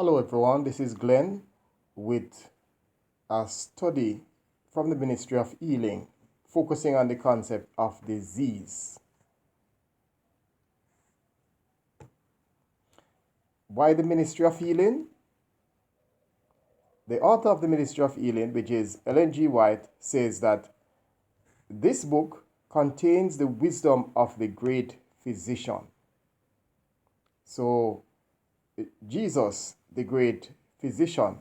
Hello everyone, this is Glenn with a study from the Ministry of Healing, focusing on the concept of disease. Why the Ministry of Healing? The author of the Ministry of Healing, which is Ellen G. White, says that this book contains the wisdom of the great physician. So, Jesus, the great physician,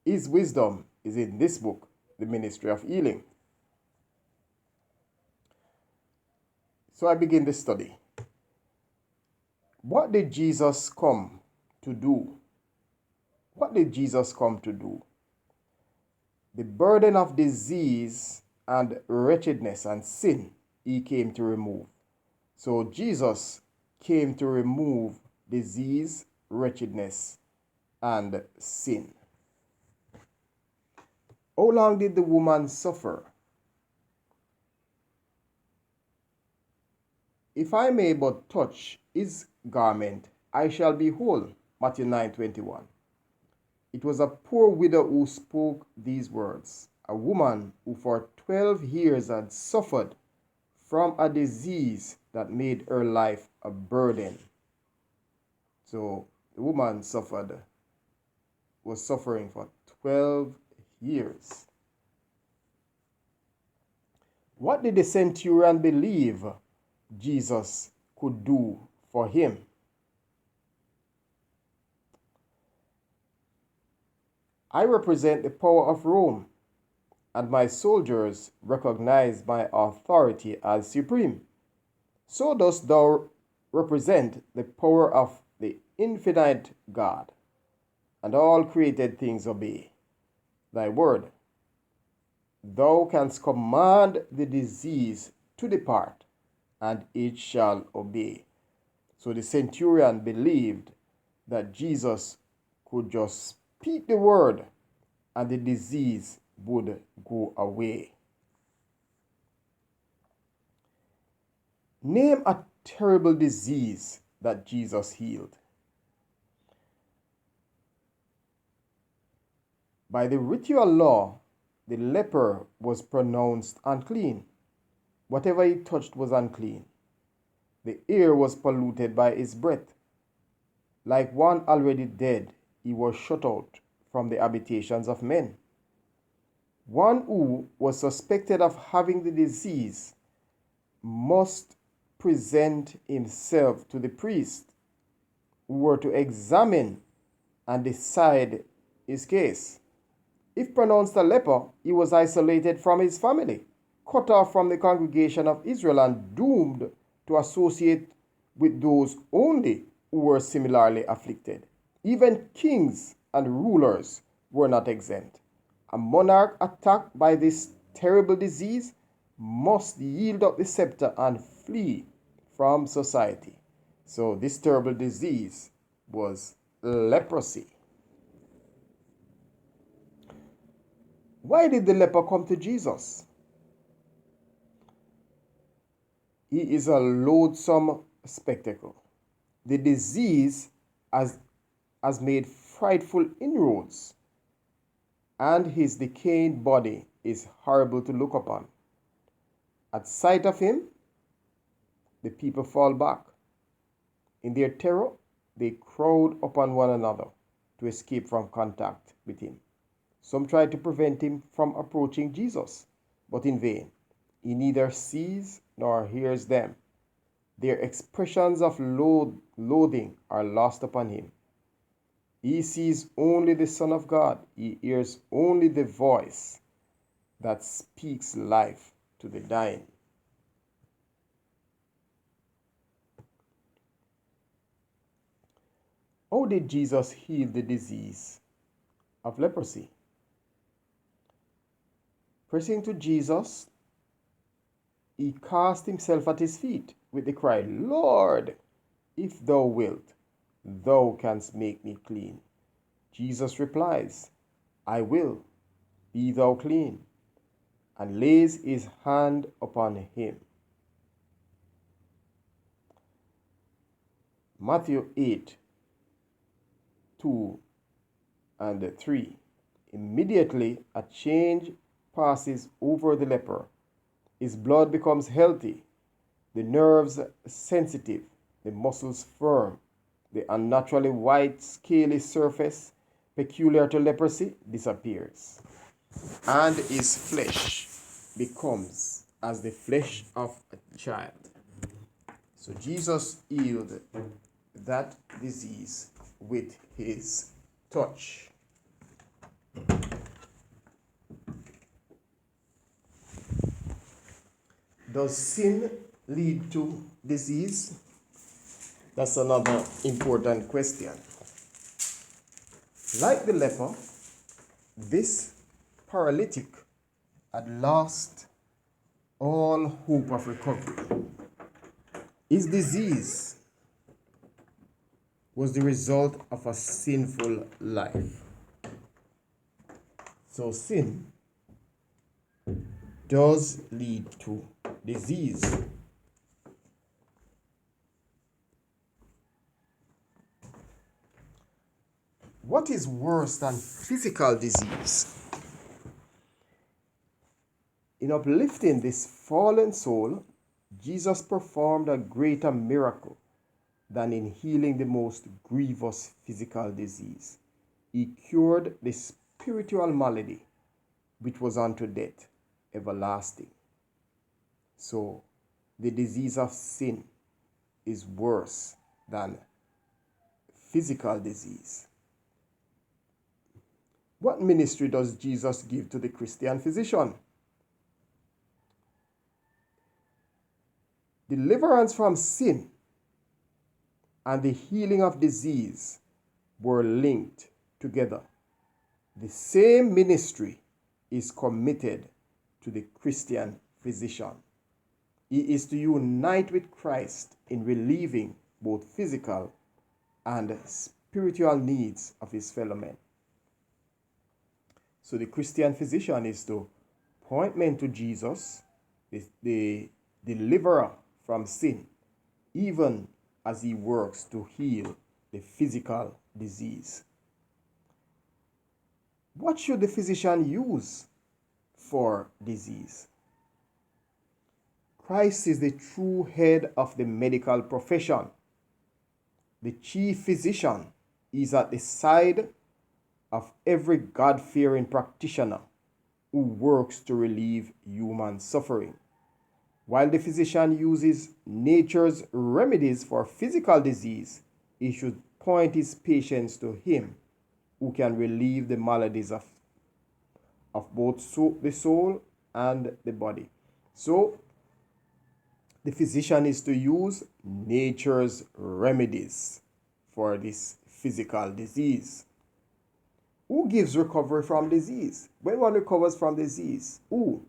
his wisdom is in this book, the Ministry of Healing. So I begin the study. What did Jesus come to do? What did Jesus come to do? The burden of disease and wretchedness and sin he came to remove. So Jesus came to remove disease, wretchedness, and sin. How long did the woman suffer? If I may but touch his garment, I shall be whole. Matthew 9:21. It was a poor widow who spoke these words, a woman who for 12 years had suffered from a disease that made her life a burden. So the woman was suffering for 12 years. What did the centurion believe Jesus could do for him? I represent the power of Rome, and my soldiers recognize my authority as supreme. So dost thou represent the power of the infinite God, and all created things obey thy word. Thou canst command the disease to depart, and it shall obey. So the centurion believed that Jesus could just speak the word and the disease would go away. Name a terrible disease that Jesus healed. By the ritual law, the leper was pronounced unclean. Whatever he touched was unclean. The air was polluted by his breath. Like one already dead, he was shut out from the habitations of men. One who was suspected of having the disease must present himself to the priest, who were to examine and decide his case. If pronounced a leper, he was isolated from his family, cut off from the congregation of Israel, and doomed to associate with those only who were similarly afflicted. Even kings and rulers were not exempt. A monarch attacked by this terrible disease must yield up the scepter and flee from society. So this terrible disease was leprosy. Why did the leper come to Jesus? He is a loathsome spectacle. The disease has made frightful inroads, and his decaying body is horrible to look upon. At sight of him, the people fall back. In their terror, they crowd upon one another to escape from contact with him. Some try to prevent him from approaching Jesus, but in vain. He neither sees nor hears them. Their expressions of loathing are lost upon him. He sees only the Son of God. He hears only the voice that speaks life to the dying. How did Jesus heal the disease of leprosy? Pressing to Jesus, he cast himself at his feet with the cry, Lord, if thou wilt, thou canst make me clean. Jesus replies, I will, be thou clean, and lays his hand upon him. Matthew 8, 2 and 3. Immediately a change passes over the leper. His blood becomes healthy, the nerves sensitive, the muscles firm, the unnaturally white scaly surface peculiar to leprosy disappears, and his flesh becomes as the flesh of a child. So Jesus healed that disease with his touch. Does sin lead to disease? That's another important question. Like the leper, this paralytic had lost all hope of recovery. His disease was the result of a sinful life. So sin does lead to disease. What is worse than physical disease? In uplifting this fallen soul, Jesus performed a greater miracle than in healing the most grievous physical disease. He cured the spiritual malady, which was unto death, everlasting. So, the disease of sin is worse than physical disease. What ministry does Jesus give to the Christian physician? Deliverance from sin and the healing of disease were linked together. The same ministry is committed to the Christian physician. He is to unite with Christ in relieving both physical and spiritual needs of his fellow men. So the Christian physician is to point men to Jesus, the deliverer from sin, even as he works to heal the physical disease. What should the physician use for disease? Christ is the true head of the medical profession. The chief physician is at the side of every God-fearing practitioner who works to relieve human suffering. While the physician uses nature's remedies for physical disease, he should point his patients to him who can relieve the maladies of both the soul and the body. So, the physician is to use nature's remedies for this physical disease. Who gives recovery from disease? When one recovers from disease, who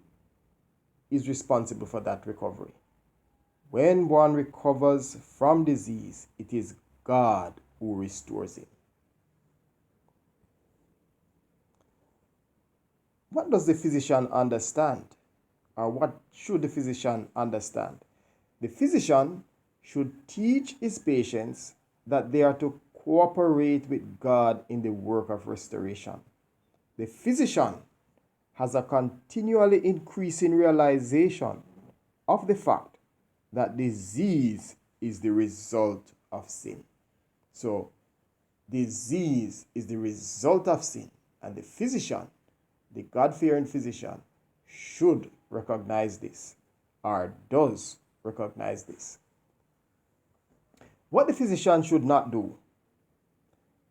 is responsible for that recovery? When one recovers from disease, it is God who restores him. What does the physician understand? Or what should the physician understand? The physician should teach his patients that they are to cooperate with God in the work of restoration. The physician has a continually increasing realization of the fact that disease is the result of sin. So, disease is the result of sin, and the physician, the God-fearing physician, should recognize this, or does recognize this. What the physician should not do.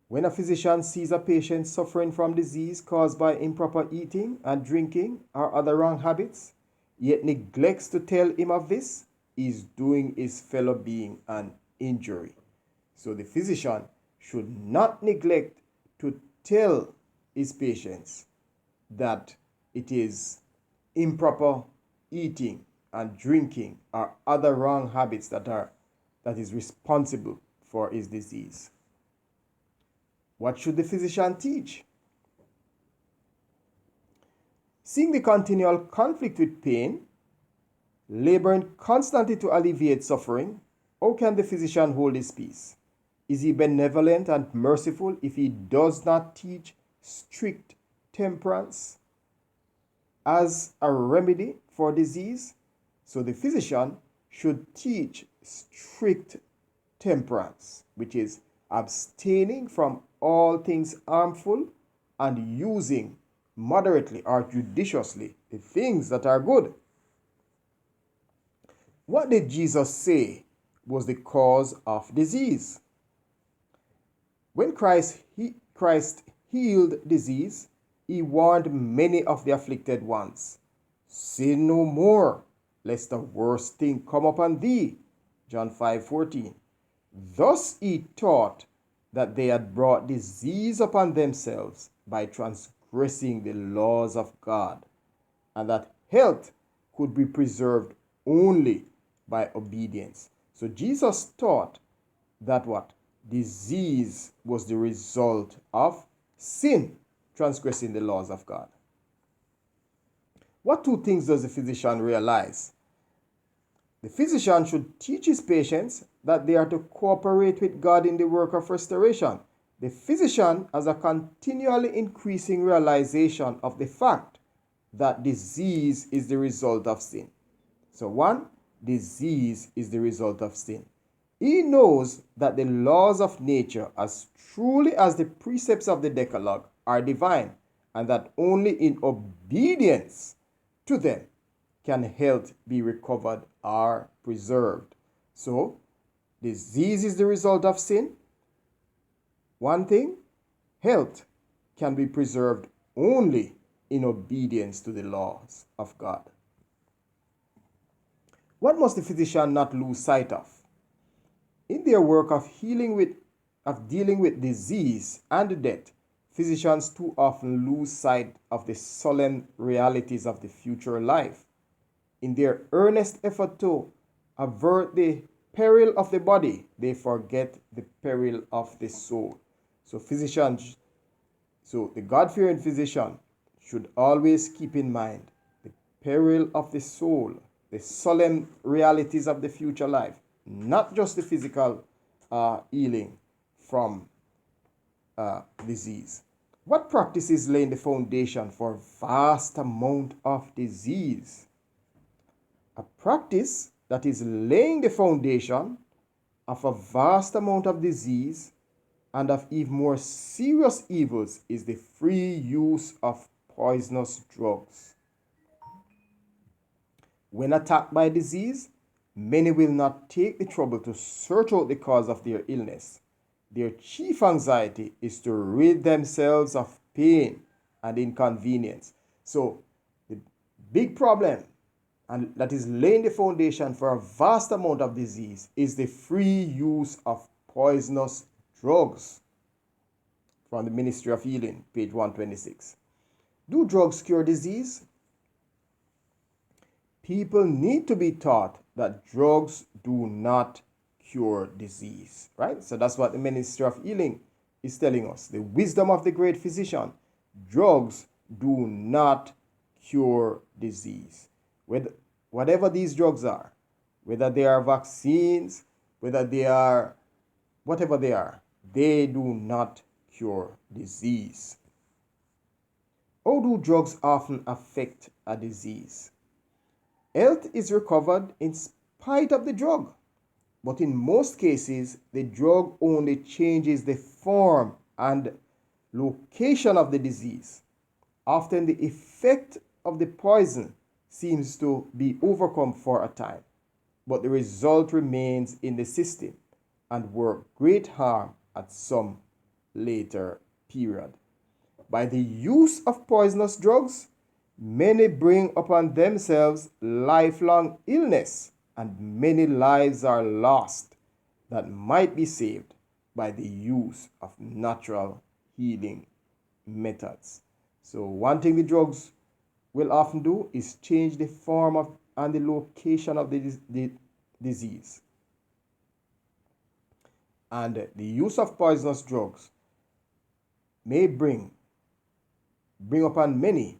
When a physician sees a patient suffering from disease caused by improper eating and drinking or other wrong habits, yet neglects to tell him of this, he is doing his fellow being an injury. So the physician should not neglect to tell his patients that it is improper eating and drinking or other wrong habits that is responsible for his disease. What should the physician teach? Seeing the continual conflict with pain, laboring constantly to alleviate suffering, how can the physician hold his peace? Is he benevolent and merciful if he does not teach strict temperance as a remedy for disease? So the physician should teach strict temperance, which is abstaining from all things harmful and using moderately or judiciously the things that are good. What did Jesus say was the cause of disease? When Christ healed disease, he warned many of the afflicted ones, "Sin no more, lest the worst thing come upon thee." John 5:14. Thus he taught that they had brought disease upon themselves by transgressing the laws of God, and that health could be preserved only by obedience. So Jesus taught that what? Disease was the result of sin, transgressing the laws of God. What two things does the physician realize? The physician should teach his patients that they are to cooperate with God in the work of restoration. The physician has a continually increasing realization of the fact that disease is the result of sin. So one, disease is the result of sin. He knows that the laws of nature, as truly as the precepts of the Decalogue, are divine, and that only in obedience to them can health be recovered or preserved. So, disease is the result of sin. One thing, health can be preserved only in obedience to the laws of God. What must the physician not lose sight of? In their work of dealing with disease and death, physicians too often lose sight of the solemn realities of the future life. In their earnest effort to avert the peril of the body, they forget the peril of the soul. So the God-fearing physician should always keep in mind the peril of the soul, the solemn realities of the future life, not just the physical healing from disease. What practices lay in the foundation for a vast amount of disease? A practice that is laying the foundation of a vast amount of disease and of even more serious evils is the free use of poisonous drugs. When attacked by disease, many will not take the trouble to search out the cause of their illness. Their chief anxiety is to rid themselves of pain and inconvenience. So, the big problem, and that is laying the foundation for a vast amount of disease, is the free use of poisonous drugs. From the Minisry of Healing, page 126. Do drugs cure disease? People need to be taught that drugs do not cure disease, right? So that's what the Ministry of Healing is telling us. The wisdom of the great physician. Drugs do not cure disease. Whatever these drugs are, whether they are vaccines, whether they are whatever they are, they do not cure disease. How do drugs often affect a disease? Health is recovered in spite of the drug, but in most cases, the drug only changes the form and location of the disease. Often the effect of the poison seems to be overcome for a time, but the result remains in the system and work great harm at some later period. By the use of poisonous drugs, many bring upon themselves lifelong illness, and many lives are lost that might be saved by the use of natural healing methods. So one thing the drugs will often do is change the form of and the location of the disease. And the use of poisonous drugs may bring upon many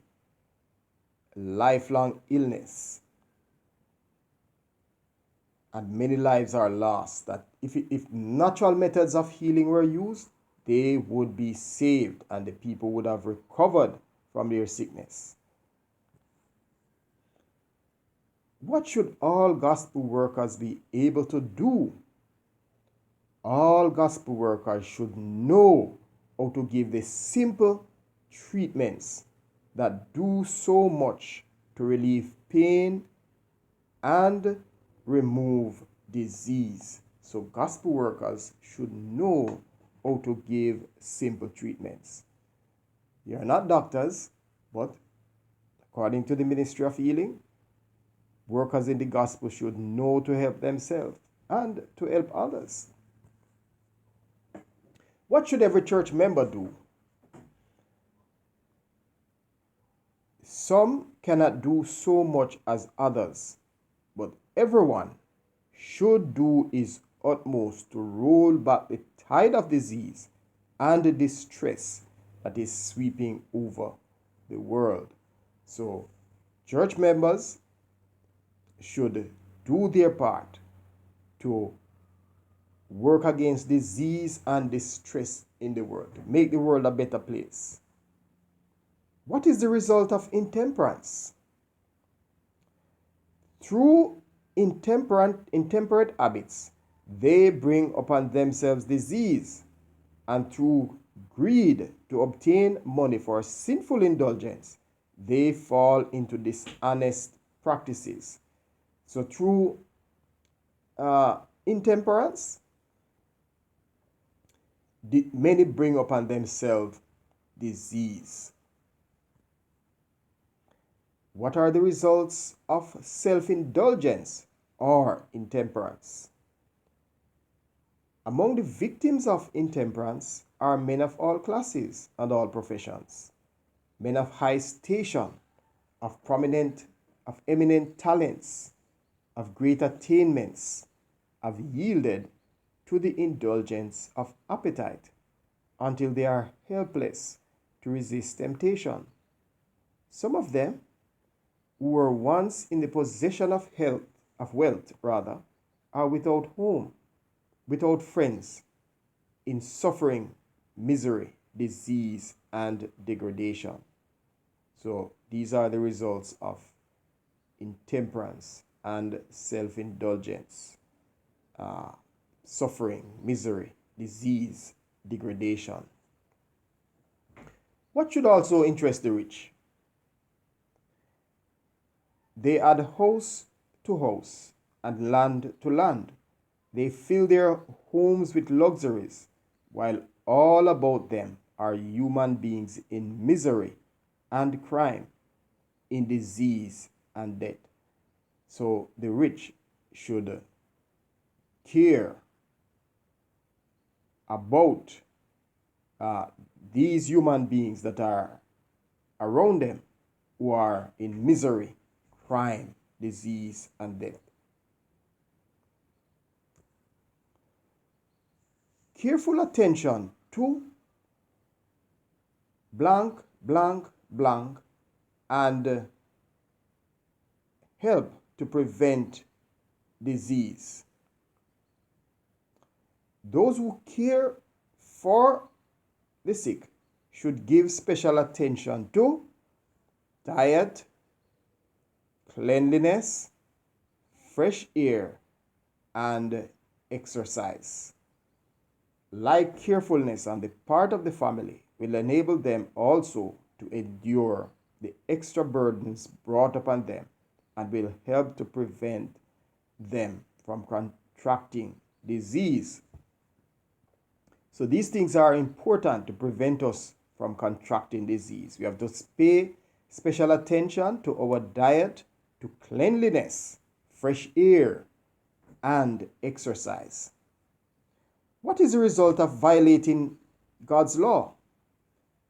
lifelong illness and many lives are lost. That if natural methods of healing were used, they would be saved and the people would have recovered from their sickness. What should all gospel workers be able to do? All gospel workers should know how to give the simple treatments that do so much to relieve pain and remove disease. So gospel workers should know how to give simple treatments. You're not doctors, but according to the Ministry of Healing, workers in the gospel should know to help themselves and to help others. What should every church member do? Some cannot do so much as others, but everyone should do his utmost to roll back the tide of disease and the distress that is sweeping over the world. So, church members should do their part to work against disease and distress in the world, to make the world a better place. What is the result of intemperance? Through intemperate habits, they bring upon themselves disease, and through greed to obtain money for sinful indulgence, they fall into dishonest practices. So through intemperance, many bring upon themselves disease. What are the results of self-indulgence or intemperance? Among the victims of intemperance are men of all classes and all professions, men of high station, of eminent talents, of great attainments, have yielded to the indulgence of appetite until they are helpless to resist temptation. Some of them, who were once in the possession of wealth, are without home, without friends, in suffering, misery, disease, and degradation. So these are the results of intemperance and self-indulgence. Suffering, misery, disease, degradation. What should also interest the rich? They add house to house and land to land. They fill their homes with luxuries, while all about them are human beings in misery and crime, in disease and death. So the rich should care about these human beings that are around them who are in misery, crime, disease, and death. Careful attention to blank, blank, blank, and help to prevent disease. Those who care for the sick should give special attention to diet, cleanliness, fresh air, and exercise. Like carefulness on the part of the family will enable them also to endure the extra burdens brought upon them and will help to prevent them from contracting disease. So these things are important to prevent us from contracting disease. We have to pay special attention to our diet, to cleanliness, fresh air, and exercise. What is the result of violating God's law?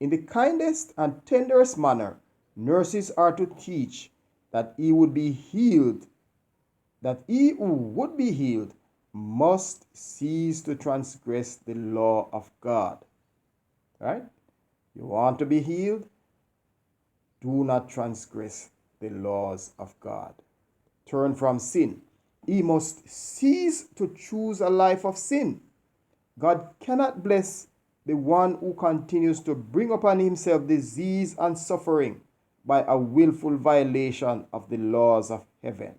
In the kindest and tenderest manner, nurses are to teach that he who would be healed must cease to transgress the law of God. Right? You want to be healed? Do not transgress the laws of God. Turn from sin he must cease to choose a life of sin. God cannot bless the one who continues to bring upon himself disease and suffering by a willful violation of the laws of heaven.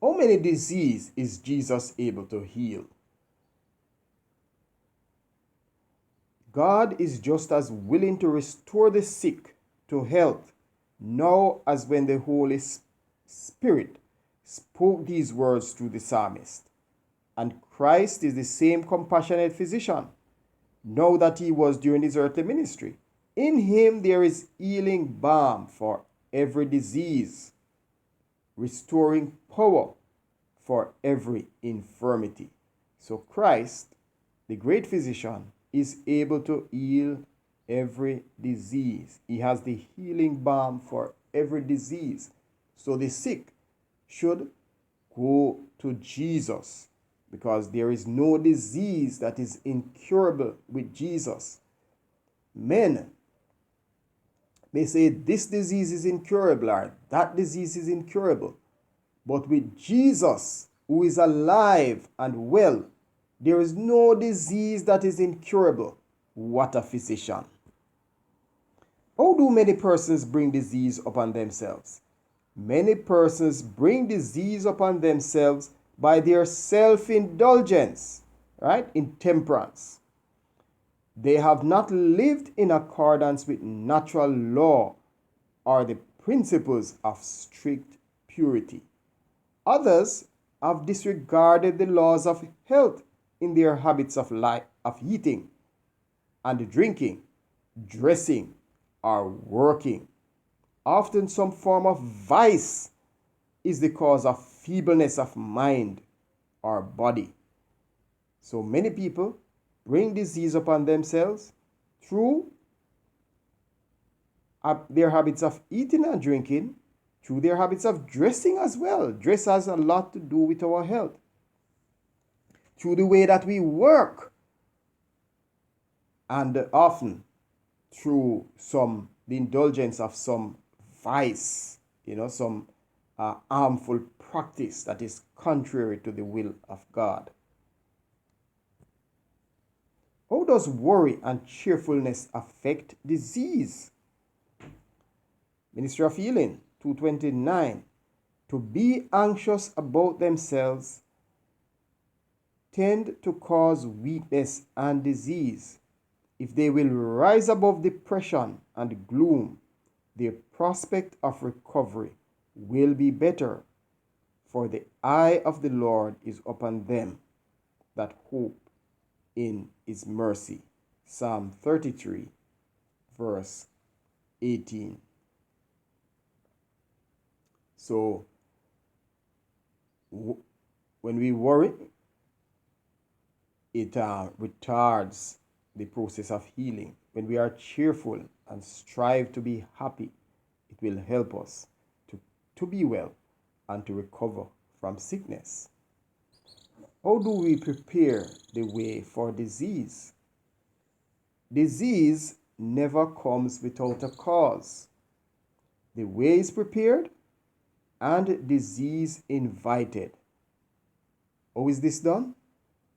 How many diseases is Jesus able to heal? God is just as willing to restore the sick to health now as when the Holy Spirit spoke these words through the psalmist. And Christ is the same compassionate physician now that he was during his earthly ministry. In him there is healing balm for every disease, restoring power for every infirmity. So Christ, the great physician, is able to heal every disease. He has the healing balm for every disease. So the sick should go to Jesus, because there is no disease that is incurable with Jesus. Men may say this disease is incurable or that disease is incurable. But with Jesus, who is alive and well, there is no disease that is incurable. What a physician. How do many persons bring disease upon themselves? Many persons bring disease upon themselves by their self-indulgence, right? Intemperance. They have not lived in accordance with natural law or the principles of strict purity. Others have disregarded the laws of health in their habits of life, of eating and drinking, dressing, or working. Often some form of vice is the cause of feebleness of mind or body. So many people bring disease upon themselves through their habits of eating and drinking, through their habits of dressing as well. Dress has a lot to do with our health. Through the way that we work, and often through the indulgence of some vice, some harmful practice that is contrary to the will of God. How does worry and cheerfulness affect disease? Minisry of Healing 229. To be anxious about themselves tend to cause weakness and disease. If they will rise above depression and gloom, their prospect of recovery will be better, for the eye of the Lord is upon them that hope in his mercy. Psalm 33, verse 18. So, when we worry, it retards the process of healing. When we are cheerful and strive to be happy, it will help us to be well and to recover from sickness. How do we prepare the way for disease? Disease never comes without a cause. The way is prepared and disease invited. How is this done?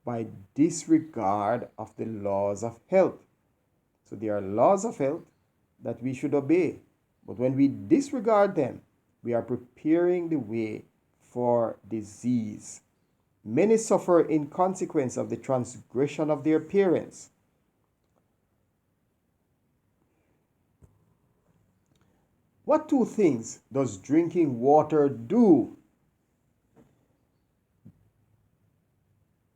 By disregard of the laws of health. So there are laws of health that we should obey. But when we disregard them, we are preparing the way for disease. Many suffer in consequence of the transgression of their parents. What two things does drinking water do?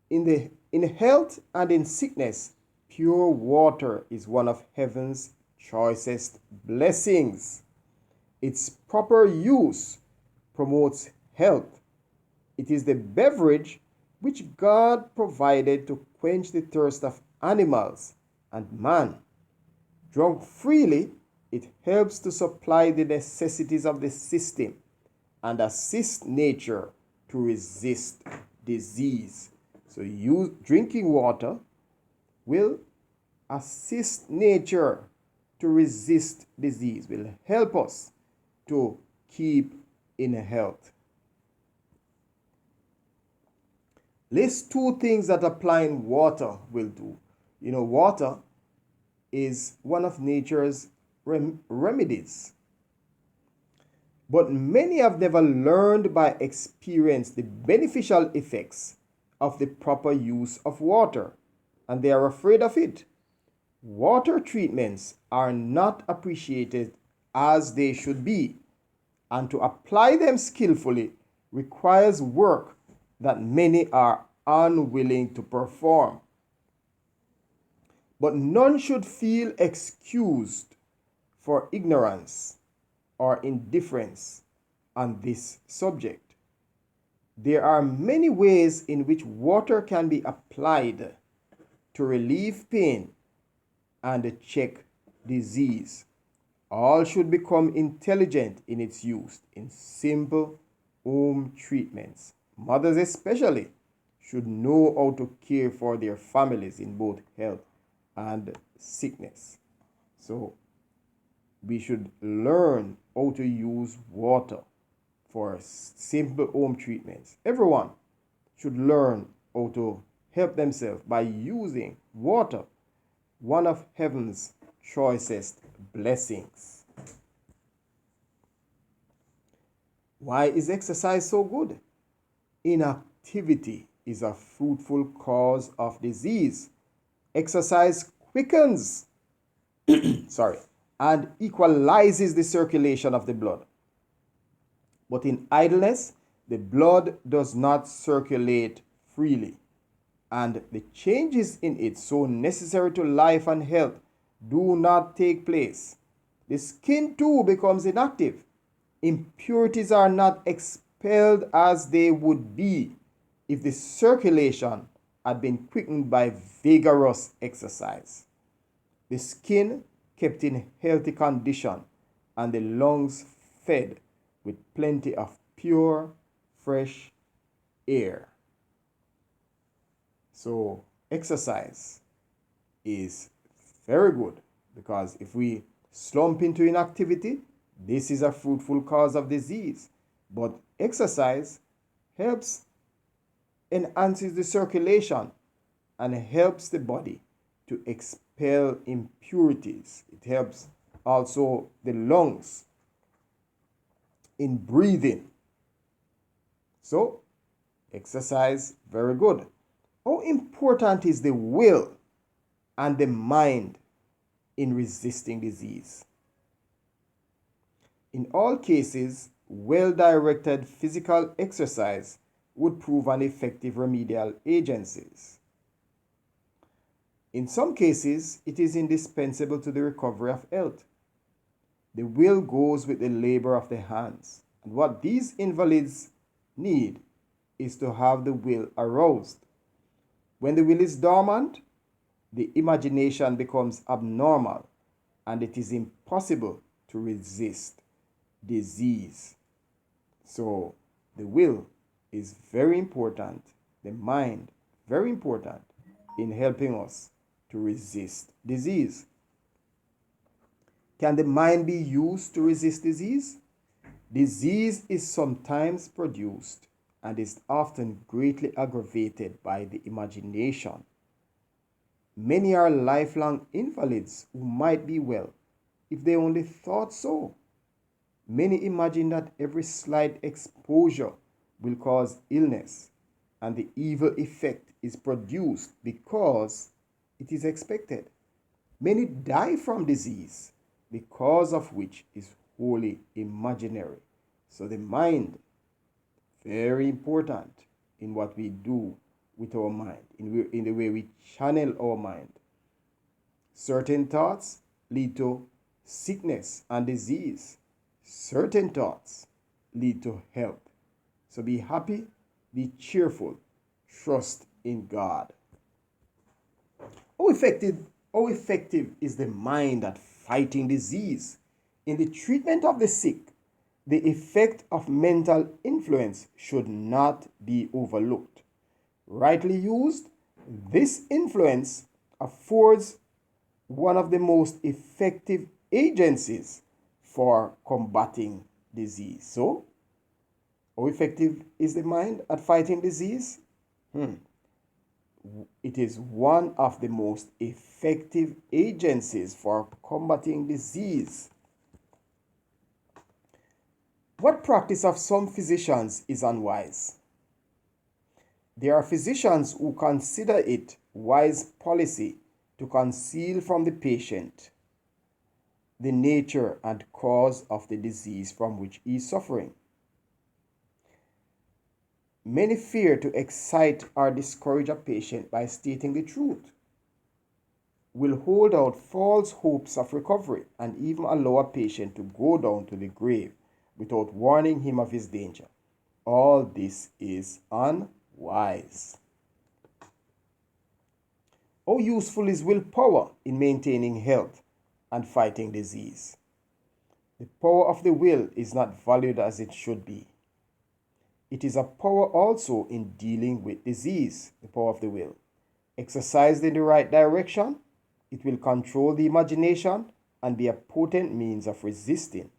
In health and in sickness, pure water is one of heaven's choicest blessings. Its proper use promotes health. It is the beverage which God provided to quench the thirst of animals and man. Drunk freely, it helps to supply the necessities of the system and assist nature to resist disease. So drinking water will assist nature to resist disease, will help us to keep in health. List two things that applying water will do. You know, water is one of nature's remedies. But many have never learned by experience the beneficial effects of the proper use of water, and they are afraid of it. Water treatments are not appreciated as they should be, and to apply them skillfully requires work that many are unwilling to perform. But none should feel excused for ignorance or indifference on this subject. There are many ways in which water can be applied to relieve pain and check disease. All should become intelligent in its use in simple home treatments. Mothers especially should know how to care for their families in both health and sickness. So we should learn how to use water for simple home treatments. Everyone should learn how to help themselves by using water, one of heaven's choicest blessings. Why is exercise so good? Inactivity is a fruitful cause of disease. Exercise quickens and equalizes the circulation of the blood. But in idleness, the blood does not circulate freely, and the changes in it so necessary to life and health do not take place. The skin too becomes inactive. Impurities are not expelled as they would be if the circulation had been quickened by vigorous exercise. The skin kept in healthy condition and the lungs fed with plenty of pure, fresh air. So exercise is very good, because if we slump into inactivity, this is a fruitful cause of disease. But exercise helps, enhances the circulation and helps the body to expel impurities. It helps also the lungs in breathing. So exercise, very good. How important is the will and the mind in resisting disease? In all cases, well-directed physical exercise would prove an effective remedial agency. In some cases, it is indispensable to the recovery of health. The will goes with the labor of the hands, and what these invalids need is to have the will aroused. When the will is dormant, the imagination becomes abnormal, and it is impossible to resist disease. So the will is very important, the mind very important in helping us to resist disease. Can the mind be used to resist disease? Disease is sometimes produced and is often greatly aggravated by the imagination. Many are lifelong invalids who might be well if they only thought so. Many imagine that every slight exposure will cause illness, and the evil effect is produced because it is expected. Many die from disease, the cause of which is wholly imaginary. So the mind, very important in what we do with our mind, in the way we channel our mind. Certain thoughts lead to sickness and disease. Certain thoughts lead to health. So be happy, be cheerful, trust in God. How effective is the mind at fighting disease? In the treatment of the sick, the effect of mental influence should not be overlooked. Rightly used, this influence affords one of the most effective agencies for combating disease. So, how effective is the mind at fighting disease? It is one of the most effective agencies for combating disease. What practice of some physicians is unwise? There are physicians who consider it wise policy to conceal from the patient the nature and cause of the disease from which he is suffering. Many fear to excite or discourage a patient by stating the truth, will hold out false hopes of recovery, and even allow a patient to go down to the grave without warning him of his danger. All this is unwise. How useful is willpower in maintaining health and fighting disease? The power of the will is not valued as it should be. It is a power also in dealing with disease, the power of the will. Exercised in the right direction, it will control the imagination and be a potent means of resisting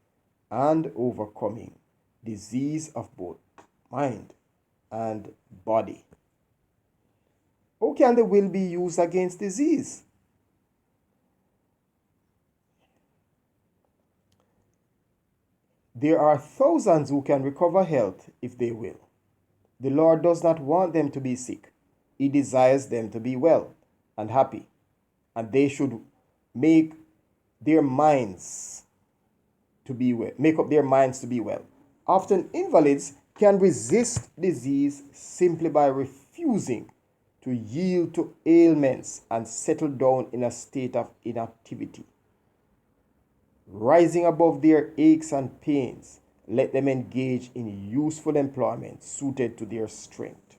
and overcoming disease of both mind and body. How can the will be used against disease? There are thousands who can recover health if they will. The Lord does not want them to be sick. He desires them to be well and happy, and they should make their minds to be well, make up their minds to be well. Often invalids can resist disease simply by refusing to yield to ailments and settle down in a state of inactivity. Rising above their aches and pains, let them engage in useful employment suited to their strength.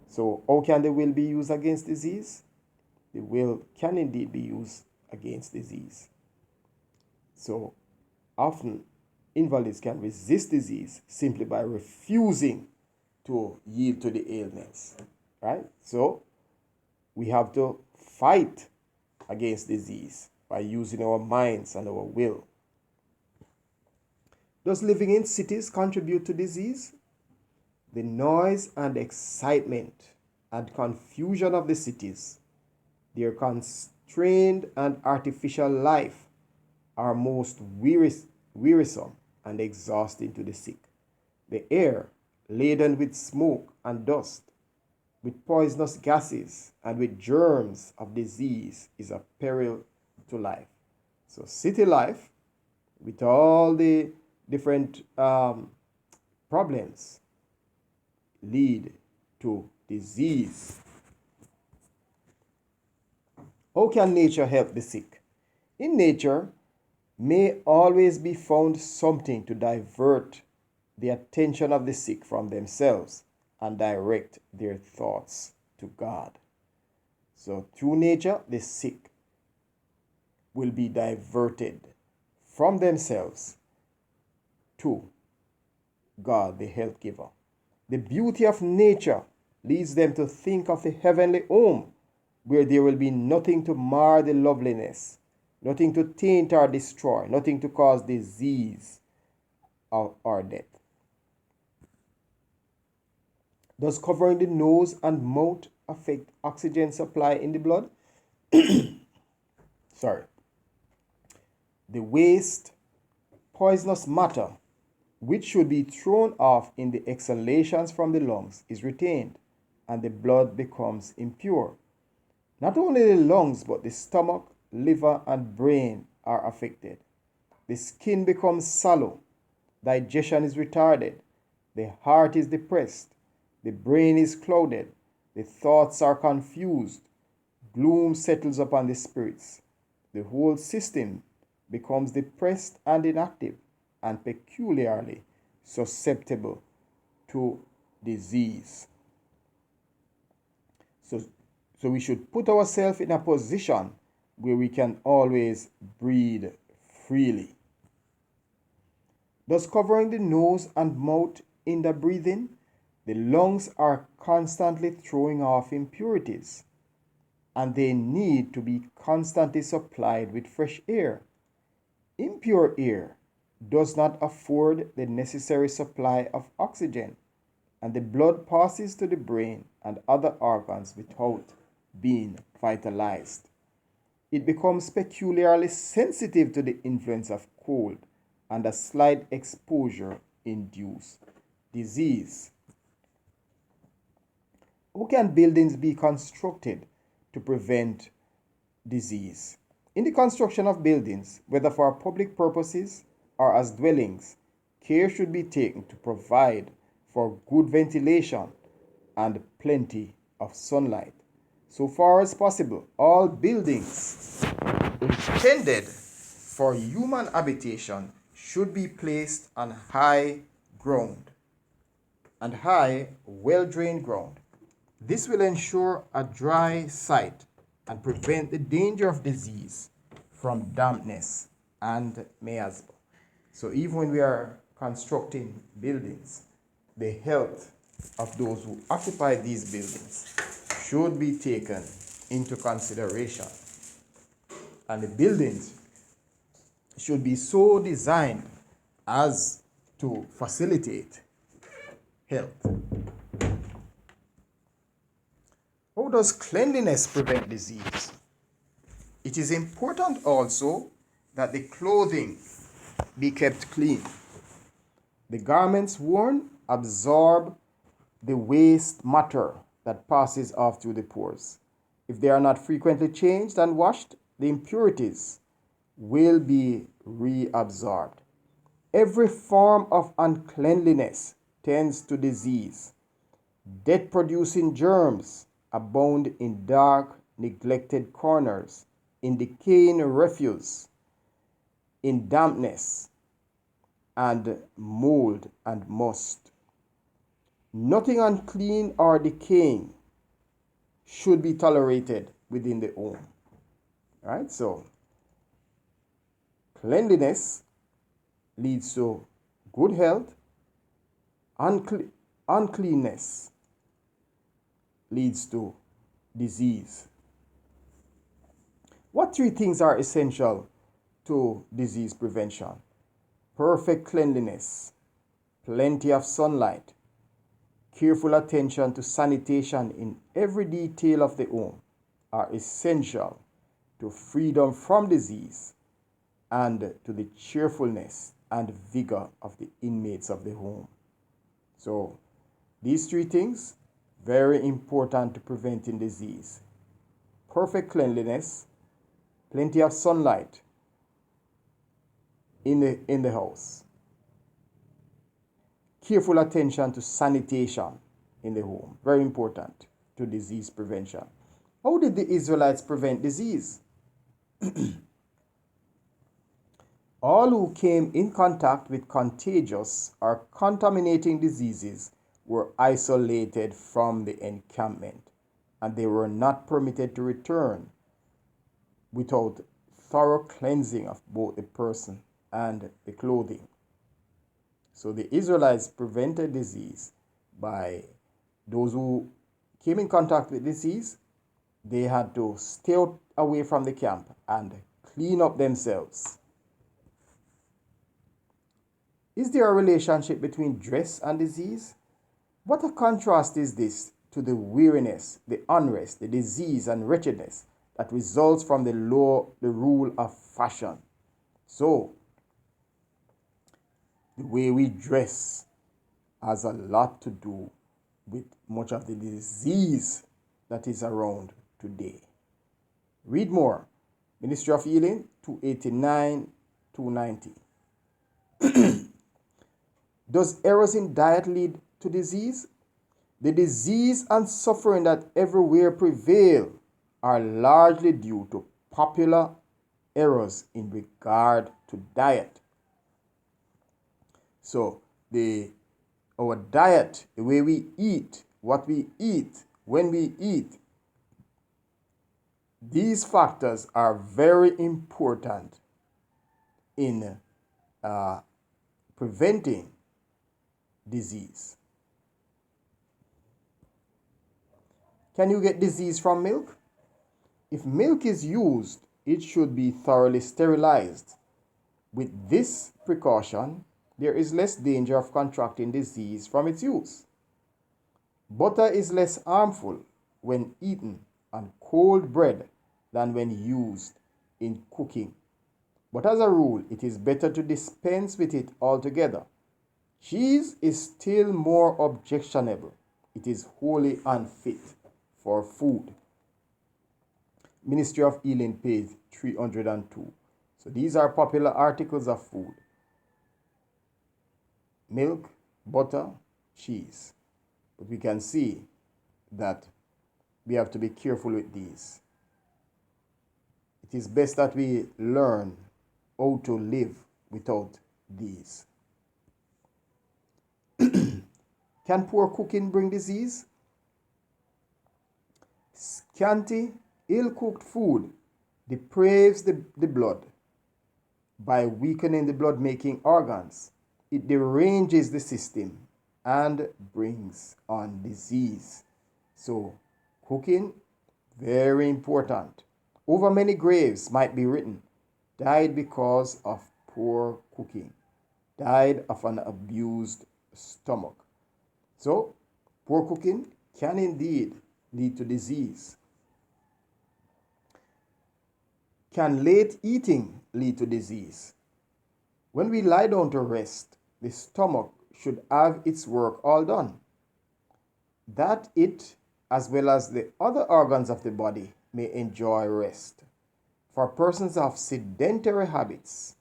So, how can the will be used against disease? The will can indeed be used against disease. So, often invalids can resist disease simply by refusing to yield to the ailments. Right? So, we have to fight against disease by using our minds and our will. Does living in cities contribute to disease? The noise and excitement and confusion of the cities, their constrained and artificial life, are most wearisome and exhausting to the sick. The air, laden with smoke and dust, with poisonous gases, and with germs of disease, is a peril to life. So city life, with all the different problems, lead to disease. How can nature help the sick? In nature may always be found something to divert the attention of the sick from themselves and direct their thoughts to God. So through nature, the sick will be diverted from themselves to God, the health giver. The beauty of nature leads them to think of the heavenly home, where there will be nothing to mar the loveliness, nothing to taint or destroy, nothing to cause disease or death. Does covering the nose and mouth affect oxygen supply in the blood? Sorry. The waste, poisonous matter, which should be thrown off in the exhalations from the lungs, is retained, and the blood becomes impure. Not only the lungs, but the stomach, liver, and brain are affected. The skin becomes sallow, digestion is retarded, the heart is depressed, the brain is clouded, the thoughts are confused, gloom settles upon the spirits. The whole system becomes depressed and inactive, and peculiarly susceptible to disease. So we should put ourselves in a position where we can always breathe freely. Does covering the nose and mouth hinder breathing? The lungs are constantly throwing off impurities, and they need to be constantly supplied with fresh air. Impure air does not afford the necessary supply of oxygen, and the blood passes to the brain and other organs without being vitalized. It becomes peculiarly sensitive to the influence of cold, and a slight exposure induces disease. How can buildings be constructed to prevent disease? In the construction of buildings, whether for public purposes or as dwellings, care should be taken to provide for good ventilation and plenty of sunlight. So far as possible, all buildings intended for human habitation should be placed on high ground and high, well-drained ground. This will ensure a dry site and prevent the danger of disease from dampness and miasma. So even when we are constructing buildings, the health of those who occupy these buildings should be taken into consideration. And the buildings should be so designed as to facilitate health. How does cleanliness prevent disease? It is important also that the clothing be kept clean. The garments worn absorb the waste matter that passes off through the pores. If they are not frequently changed and washed, the impurities will be reabsorbed. Every form of uncleanliness tends to disease. Death-producing germs abound in dark, neglected corners, in decaying refuse, in dampness, and mold and must. Nothing unclean or decaying should be tolerated within the home. Right? So, cleanliness leads to good health. Uncleanness leads to disease. What three things are essential to disease prevention? Perfect cleanliness, plenty of sunlight, careful attention to sanitation in every detail of the home are essential to freedom from disease and to the cheerfulness and vigor of the inmates of the home. So, these three things, very important to preventing disease. Perfect cleanliness, plenty of sunlight in the house. Careful attention to sanitation in the home, very important to disease prevention. How did the Israelites prevent disease? All who came in contact with contagious or contaminating diseases were isolated from the encampment, and they were not permitted to return without thorough cleansing of both the person and the clothing. So the Israelites prevented disease by those who came in contact with disease, they had to stay away from the camp and clean up themselves. Is there a relationship between dress and disease? What a contrast is this to the weariness, the unrest, the disease and wretchedness that results from the rule of fashion. So, the way we dress has a lot to do with much of the disease that is around today. Read more. Ministry of Healing, 289, 290. Does errors in diet lead to disease? The disease and suffering that everywhere prevail are largely due to popular errors in regard to diet. So, our diet, the way we eat, what we eat, when we eat, these factors are very important in preventing disease. Can you get disease from milk? If milk is used, it should be thoroughly sterilized. With this precaution, there is less danger of contracting disease from its use. Butter is less harmful when eaten on cold bread than when used in cooking. But as a rule, it is better to dispense with it altogether. Cheese is still more objectionable. It is wholly unfit for food. Ministry of Healing, page 302. So these are popular articles of food: milk, butter, cheese. But we can see that we have to be careful with these. It is best that we learn how to live without these. Can poor cooking bring disease? Scanty, ill-cooked food depraves the blood by weakening the blood-making organs. It deranges the system and brings on disease. So, cooking, very important. Over many graves might be written, died because of poor cooking, died of an abused stomach. So, poor cooking can indeed lead to disease. Can late eating lead to disease? When we lie down to rest, the stomach should have its work all done, that it, as well as the other organs of the body, may enjoy rest. For persons of sedentary habits,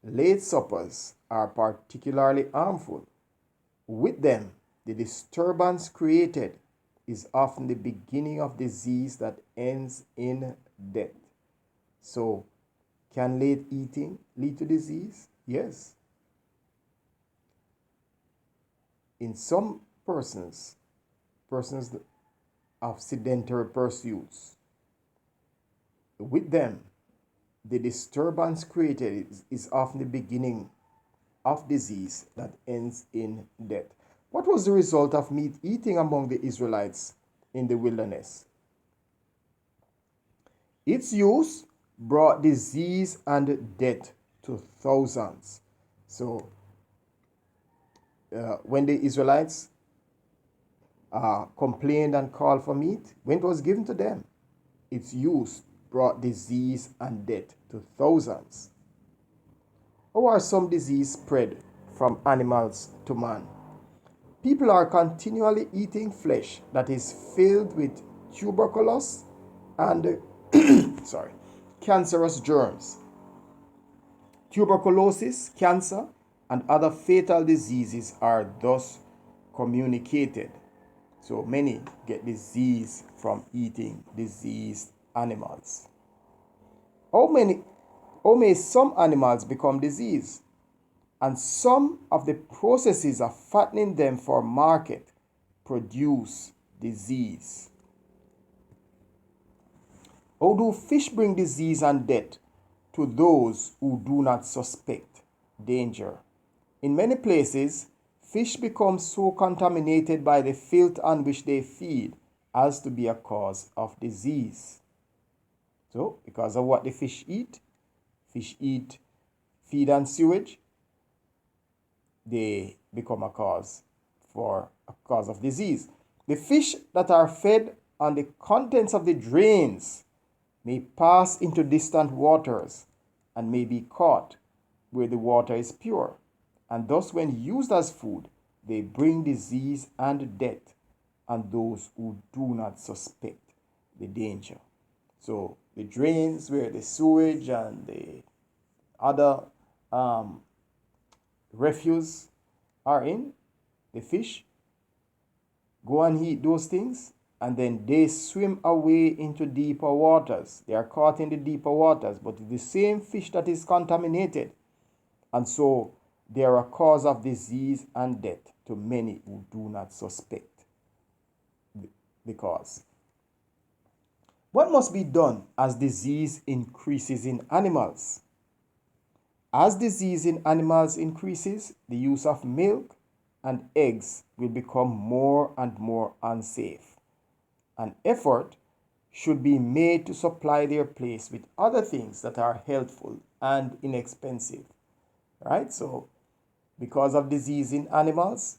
late suppers are particularly harmful. With them, the disturbance created is often the beginning of disease that ends in death. So, can late eating lead to disease? Yes. In some persons of sedentary pursuits, with them, the disturbance created is often the beginning of disease that ends in death. What was the result of meat eating among the Israelites in the wilderness? Its use brought disease and death to thousands. So, when the Israelites complained and called for meat, when it was given to them, its use brought disease and death to thousands. How are some diseases spread from animals to man? People are continually eating flesh that is filled with tuberculosis and cancerous germs. Tuberculosis, cancer, and other fatal diseases are thus communicated. So many get disease from eating diseased animals. How may some animals become diseased? And some of the processes of fattening them for market produce disease. How do fish bring disease and death to those who do not suspect danger? In many places, fish become so contaminated by the filth on which they feed as to be a cause of disease. So, because of what the fish eat feed and sewage, they become a cause of disease. The fish that are fed on the contents of the drains may pass into distant waters and may be caught where the water is pure. And thus, when used as food, they bring disease and death on those who do not suspect the danger. So, the drains where the sewage and the other refuse are in, the fish go and eat those things, and then they swim away into deeper waters. They are caught in the deeper waters, but it's the same fish that is contaminated. And so they are a cause of disease and death to many who do not suspect the cause. What must be done as disease increases in animals? As disease in animals increases, the use of milk and eggs will become more and more unsafe. An effort should be made to supply their place with other things that are healthful and inexpensive. Right? So, because of disease in animals,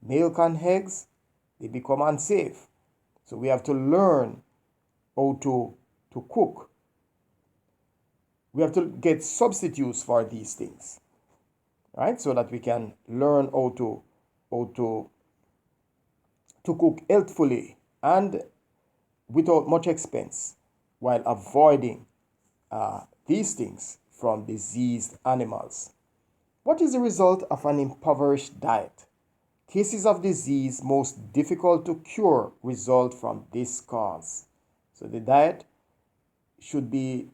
milk and eggs they become unsafe. So we have to learn how to cook. We have to get substitutes for these things, right? So that we can learn how to cook healthfully and without much expense, while avoiding these things from diseased animals. What is the result of an impoverished diet? Cases of disease most difficult to cure result from this cause. So the diet should be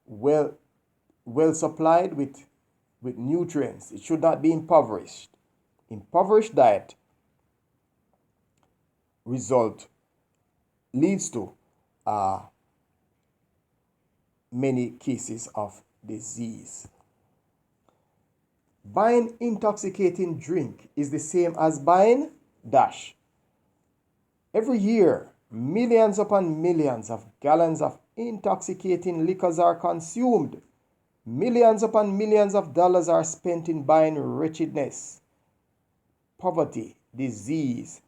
well supplied with nutrients. It should not be impoverished. Impoverished diet result leads to many cases of disease. Buying intoxicating drink is the same as buying dash. Every year, millions upon millions of gallons of intoxicating liquors are consumed. Millions upon millions of dollars are spent in buying wretchedness, poverty, disease,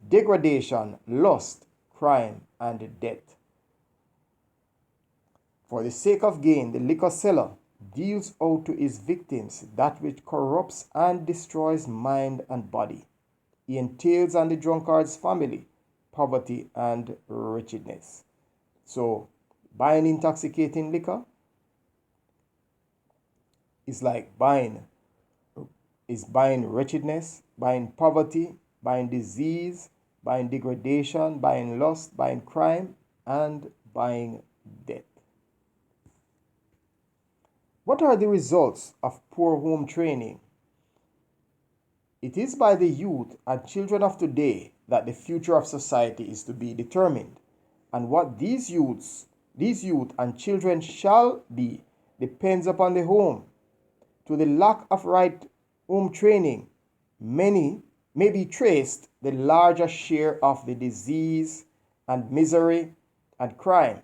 degradation, lust, crime, and death. For the sake of gain, the liquor seller deals out to his victims that which corrupts and destroys mind and body. He entails on the drunkard's family poverty and wretchedness. So, buying intoxicating liquor is like buying wretchedness, buying poverty, buying disease, buying degradation, buying lust, buying crime, and buying death. What are the results of poor home training? It is by the youth and children of today that the future of society is to be determined, and what these youth and children shall be depends upon the home. To the lack of right home training, many may be traced the larger share of the disease and misery and crime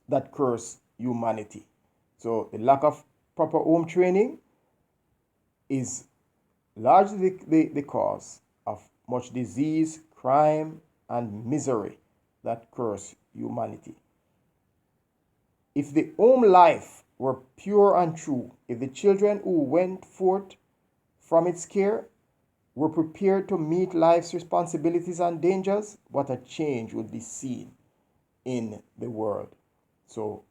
that curse humanity. So the lack of proper home training is largely the cause of much disease, crime, and misery that curse humanity. If the home life were pure and true, if the children who went forth from its care were prepared to meet life's responsibilities and dangers, what a change would be seen in the world. So,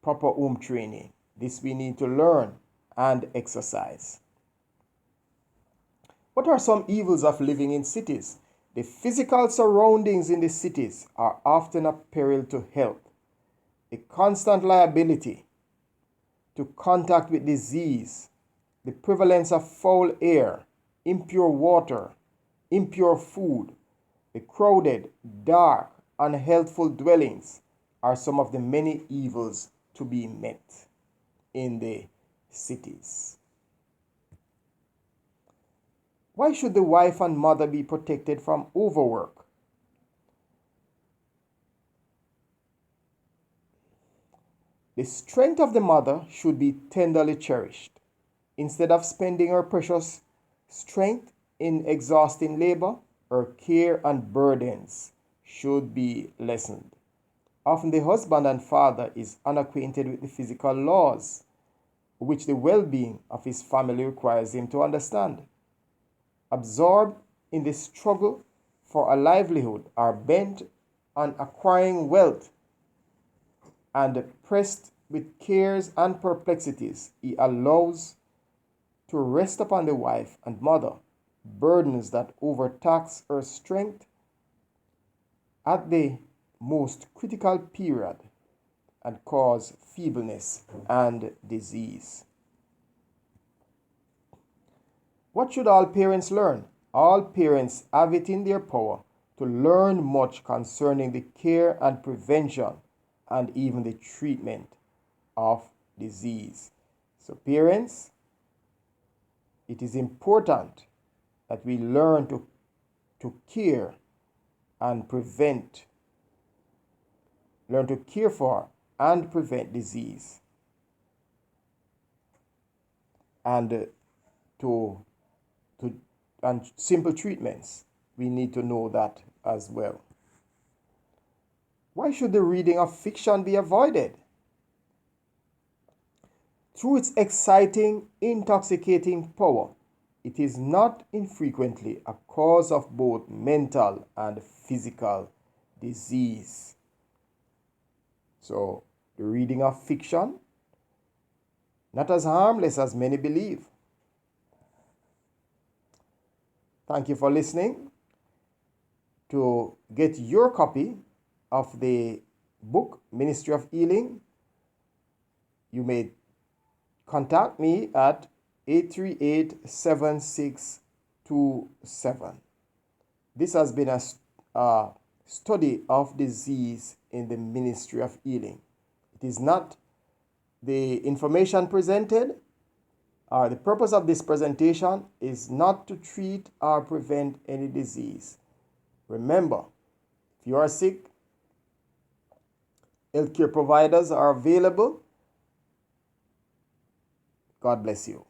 proper home training. This we need to learn and exercise. What are some evils of living in cities? The physical surroundings in the cities are often a peril to health. The constant liability to contact with disease, the prevalence of foul air, impure water, impure food, the crowded, dark, unhealthful dwellings are some of the many evils to be met in the cities. Why should the wife and mother be protected from overwork? The strength of the mother should be tenderly cherished. Instead of spending her precious strength in exhausting labor, her care and burdens should be lessened. Often the husband and father is unacquainted with the physical laws which the well-being of his family requires him to understand. Absorbed in the struggle for a livelihood, are bent on acquiring wealth, and pressed with cares and perplexities, he allows to rest upon the wife and mother burdens that overtax her strength at the most critical period and cause feebleness and disease. What should all parents learn? All parents have it in their power to learn much concerning the care and prevention and even the treatment of disease. So parents, it is important that we learn to care and prevent, learn to care for and prevent disease. And and simple treatments. We need to know that as well. Why should the reading of fiction be avoided? Through its exciting, intoxicating power, it is not infrequently a cause of both mental and physical disease. So, the reading of fiction, not as harmless as many believe. Thank you for listening. To get your copy of the book, Ministry of Healing, you may contact me at 838-7627. This has been a study of disease in the Ministry of Healing. It is not the information presented, or the purpose of this presentation is not to treat or prevent any disease. Remember, if you are sick, healthcare providers are available. God bless you.